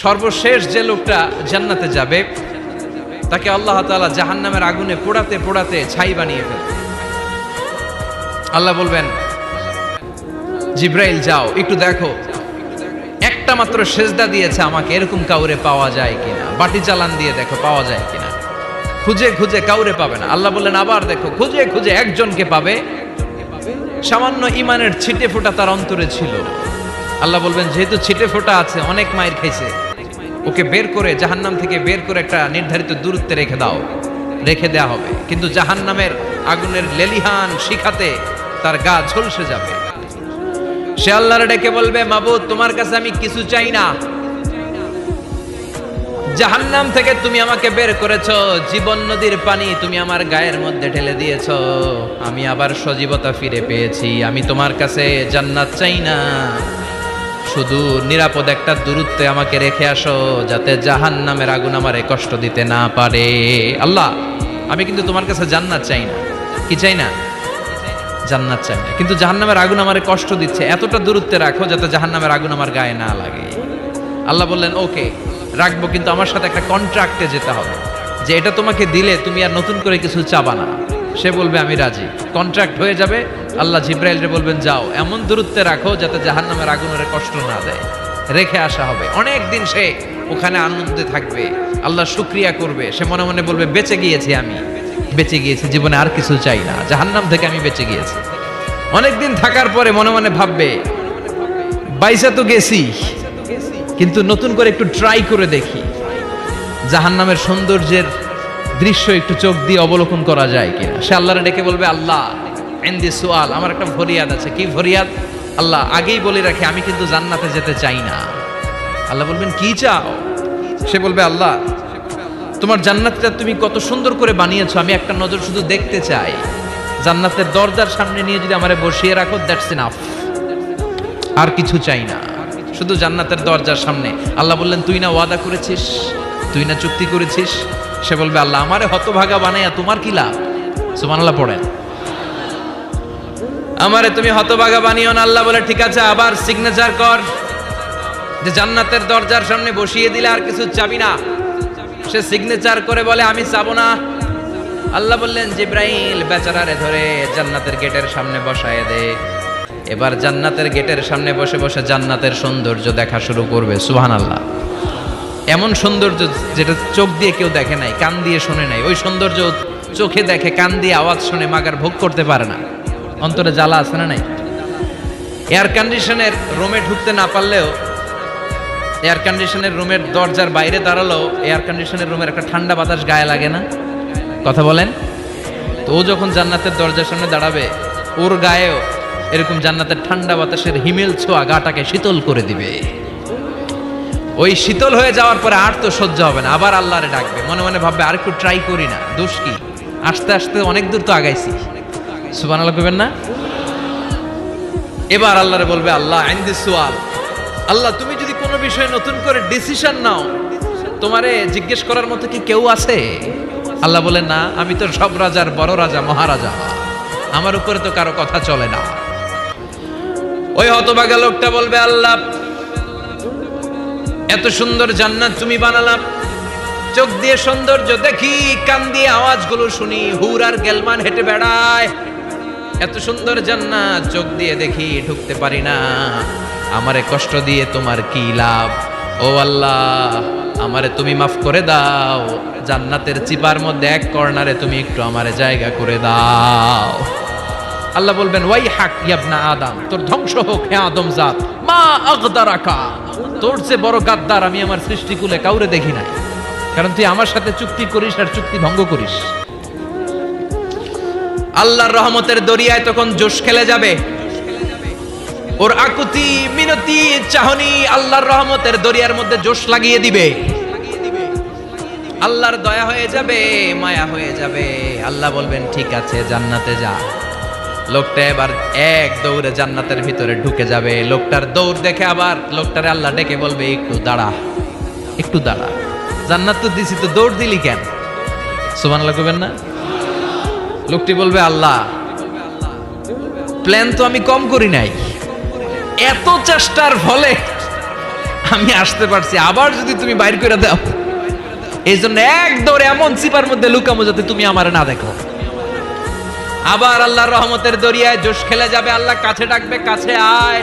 সর্বশেষ যে লোকটা জান্নাতে যাবে তাকে আল্লাহ তাআলা জাহান্নামের আগুনে পোড়াতে পোড়াতে ছাই বানিয়ে ফেলবে। আল্লাহ বলবেন, জিব্রাইল যাও একটু দেখো, একটা মাত্র সেজদা দিয়েছে আমাকে, এরকম কাউরে পাওয়া যায় কিনা। বাটি চালান দিয়ে দেখো পাওয়া যায় কিনা। খুঁজে খুঁজে কাউরে পাবে না। আল্লাহ বললেন আবার দেখো, খুঁজে খুঁজে একজনকে পাবে, সামান্য ইমানের ছিটে ফোঁটা তার অন্তরে ছিল। আল্লাহ বলবেন, যেহেতু ছিটে ফোঁটা আছে, অনেক মায়ের খাইছে, ওকে বের করে জাহান্নাম থেকে বের করে একটা নির্ধারিত দূরত্বে রেখে দাও। রেখে দেয়া হবে, কিন্তু জাহান্নামের আগুনের লেলিহান শিখাতে তার গা ঝলসে যাবে। সে আল্লাহর ডেকে বলবে, মাবুদ তোমার কাছে আমি কিছু চাই না, জাহান্নাম থেকে তুমি আমাকে বের করেছো, জীবন নদীর পানি তুমি আমার গায়ের মধ্যে ঢেলে দিয়েছো, আমি আবার সজীবতা ফিরে পেয়েছি। আমি তোমার কাছে জান্নাত চাই না, শুধু নিরাপদ একটা দূরত্বে আমাকে রেখে আসো, যাতে জাহান্নামের আগুন আমারে কষ্ট দিতে না পারে। আল্লাহ, আমি কিন্তু তোমার কাছে জান্নাত চাই না। কি চাই না? জান্নাত চাই না, কিন্তু জাহান্নামের আগুন আমারে কষ্ট দিচ্ছে, এতটা দূরত্বে রাখো যাতে জাহান্নামের আগুন আমার গায়ে না লাগে। আল্লাহ বললেন, ওকে রাখবো, কিন্তু আমার সাথে একটা কন্ট্রাক্টে যেতে হবে, যে এটা তোমাকে দিলে তুমি আর নতুন করে কিছু চাবা না। সে বলবে আমি রাজি, কন্ট্রাক্ট হয়ে যাবে। আল্লাহ জিব্রাইলকে বলবেন, যাও এমন দূরত্বে রাখো যাতে জাহান্নামের আগুনের কষ্ট না দেয়। রেখে আসা হবে। অনেক দিন সে ওখানে আনন্দে থাকবে, আল্লাহ শুকরিয়া করবে। সে মনে মনে বলবে, বেঁচে গিয়েছি, আমি বেঁচে গিয়েছি, জীবনে আর কিছু চাই না, জাহান্নাম থেকে আমি বেঁচে গিয়েছি। অনেকদিন থাকার পরে মনে মনে ভাববে, বাইসা তো গেছি, কিন্তু নতুন করে একটু ট্রাই করে দেখি, জাহান্নামের সৌন্দর্যের দৃশ্য একটু চোখ দিয়ে অবলোকন করা যায় কিনা। সে আল্লাহরে ডেকে বলবে, আল্লাহ ইনদি সুআল, আমার একটা ফরিয়াদ আছে। কি ফরিয়াদ? আল্লাহ আগেই বলে রাখি, আমি কিন্তু জান্নাতে যেতে চাই না। আল্লাহ বলবেন, কি চাও? সে বলবে, আল্লাহ তোমার জান্নাতটা তুমি কত সুন্দর করে বানিয়েছো, আমি একটা নজর শুধু দেখতে চাই। জান্নাতের দরজার সামনে নিয়ে যদি আমারে বসিয়ে রাখো, দ্যাটস ইনাফ, আর কিছু চাই না, শুধু জান্নাতের দরজার সামনে। আল্লাহ বললেন, তুই না ওয়াদা করেছিস, তুই না চুক্তি করেছিস। সে বলবে, আল্লাহ আমারে হতভাগা বানাইয়া তোমার কি লাভ? সুবহানাল্লাহ পড়েন। আমারে তুমি হতভাগা বানিও না। আল্লাহ বলে, ঠিক আছে, আবার সিগনেচার কর যে জান্নাতের দরজার সামনে বসিয়ে দিলে আর কিছু চাবি না। সে সিগনেচার করে বলে, আমি চাবো না। আল্লাহ বললেন, জিব্রাইল বেচারারে ধরে জান্নাতের গেটের সামনে বসায় দে। এবার জান্নাতের গেটের সামনে বসে বসে জান্নাতের সৌন্দর্য দেখা শুরু করবে। সুবহানাল্লাহ। এমন সৌন্দর্য যেটা চোখ দিয়ে কেউ দেখে নাই, কান দিয়ে শোনে নাই। ওই সৌন্দর্য চোখে দেখে, কান দিয়ে আওয়াজ শুনে মাগার ভোগ করতে পারে না। অন্তরে জ্বালা আছে না নাই? এয়ার কন্ডিশনের রুমে ঢুকতে না পারলেও, এয়ার কন্ডিশনের রুমের দরজার বাইরে দাঁড়ালো, এয়ার কন্ডিশনের রুমের একটা ঠান্ডা বাতাস গায়ে লাগে না? কথা বলেন তো। ও যখন জান্নাতের দরজার সামনে দাঁড়াবে, ওর গায়েও এরকম জান্নাতের ঠান্ডা বাতাসের হিমেল ছোঁয়া গাটাকে শীতল করে দিবে। ওই শীতল হয়ে যাওয়ার পরে আর তো সহ্য হবে না, আবার আল্লাহরে ডাকবে। মনে মনে ভাববে, আর একটু ট্রাই করি না, দোষ কি, আস্তে আস্তে অনেক দূর তো আগাইছি। সুবহানাল্লাহ কইবেন না? এবার আল্লাহরে বলবে, আল্লাহ ইনদি সুআল, আল্লাহ তুমি যদি কোনো বিষয়ে নতুন করে ডিসিশন নাও, তোমারে জিজ্ঞেস করার মতো কি কেউ আছে? আল্লাহ বলে, না, আমি তো সব রাজার বড় রাজা, মহারাজা, আমার উপরে তো কারো কথা চলে না। ওই হতভাগা লোকটা বলবে, আল্লাহ এত সুন্দর জান্নাত তুমি বানালাম, চোখ দিয়ে সৌন্দর্য দেখি, কান দিয়ে আওয়াজগুলো শুনি, হুর আর গেলমান হেঁটে বেড়ায়, এত সুন্দর জান্নাত চোখ দিয়ে দেখি, ঢুকতে পারি না, আমারে কষ্ট দিয়ে তোমার কি লাভ? ও আল্লাহ, আমারে তুমি মাফ করে দাও, জান্নাতের চিপার মধ্যে এক কর্নারে তুমি একটু আমারে জায়গা করে দাও। আল্লাহ বলবেন, ওয়াই হাক ইয়াবনা আদম, তোর ধ্বংস হোক হে আদম জাত, মা আগদারাকা, তোর যে বড় গাদ্দার আমি আমার সৃষ্টিকুলে কাউরে দেখি নাই, কারণ তুই আমার সাথে চুক্তি করিস আর চুক্তি ভঙ্গ করিস। আল্লাহর রহমতের দরিয়ায় তখন জোশ খেলে যাবে। ওর আকুতি মিনতি চাহনি আল্লাহর রহমতের দরিয়ার মধ্যে জোশ লাগিয়ে দিবে। আল্লাহর দয়া হয়ে যাবে, মায়া হয়ে যাবে। আল্লাহ বলবেন, ঠিক আছে, জান্নাতে যা। লোকটা এবার এক দৌড়ে জান্নাতের ভিতরে ঢুকে যাবে। লোকটার দৌড় দেখে আবার লোকটারে আল্লাহ ডেকে বলবে, একটু দাঁড়া, একটু দাঁড়া, জান্নাত তো দিছি, তো দৌড় দিলি কেন? সুবহানাল্লাহ কইবেন না? লোকটি বলবে, আল্লাহ প্ল্যান তো আমি কম করি নাই, এত চেষ্টার ফলে আমি আসতে পারছি, আবার যদি তুমি বাইর করে দাও, এই জন্য এক দৌড়ে এমন চিপার মধ্যে লুকামো যাতে তুমি আমার না দেখো। আবার আল্লাহর রহমতের দরিয়ায় জোশ খেলে যাবে, আল্লাহ কাছে ডাকবে, কাছে আয়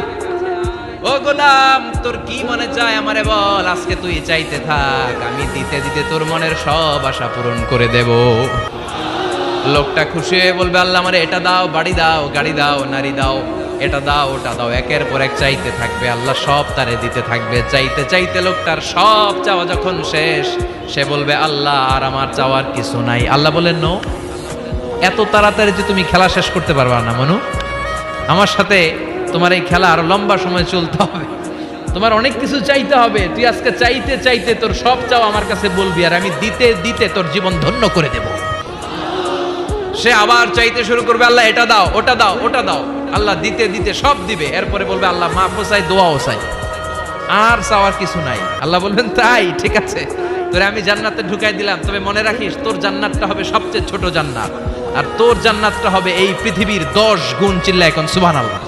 ও গোলাম, তোর কি মনে চায় আমারে বল, আজকে তুই চাইতে থাক, আমি দিতে দিতে তোর মনের সব আশা পূরণ করে দেব। লোকটা খুশি হয়ে বলবে, আল্লাহ আমারে এটা দাও, বাড়ি দাও, গাড়ি দাও, নারী দাও, এটা দাও, ওটা দাও, একের পর এক চাইতে থাকবে, আল্লাহ সব তারে দিতে থাকবে। চাইতে চাইতে লোকটার সব চাওয়া যখন শেষ, সে বলবে, আল্লাহ আর আমার চাওয়ার কিছু নাই। আল্লাহ বলেন, নো, এত তাড়াতাড়ি যে তুমি খেলা শেষ করতে পারবা না মনু, আমার সাথে তোমার এই খেলা আরো লম্বা সময় চলতে হবে, তোমার অনেক কিছু চাইতে হবে। তুই আজকে চাইতে চাইতে তোর সব চাও আমার কাছে বলবি, আর আমি দিতে দিতে তোর জীবন ধন্য করে দেব। সে আবার চাইতে শুরু করবে, আল্লাহ এটা দাও, ওটা দাও, ওটা দাও, আল্লাহ দিতে দিতে সব দিবে। এরপরে বলবে, আল্লাহ মাফও চাই, দোয়াও চাই, আর চাওয়ার কিছু নাই। আল্লাহ বলবেন, তাই ঠিক আছে, তোরে আমি জান্নাতে ঢুকাই দিলাম, তবে মনে রাখিস তোর জান্নাতটা হবে সবচেয়ে ছোট জান্নাত, আর তোর জান্নাতটা হবে এই পৃথিবীর 10 গুণ। চিল্লা এখন সুবহানাল্লাহ।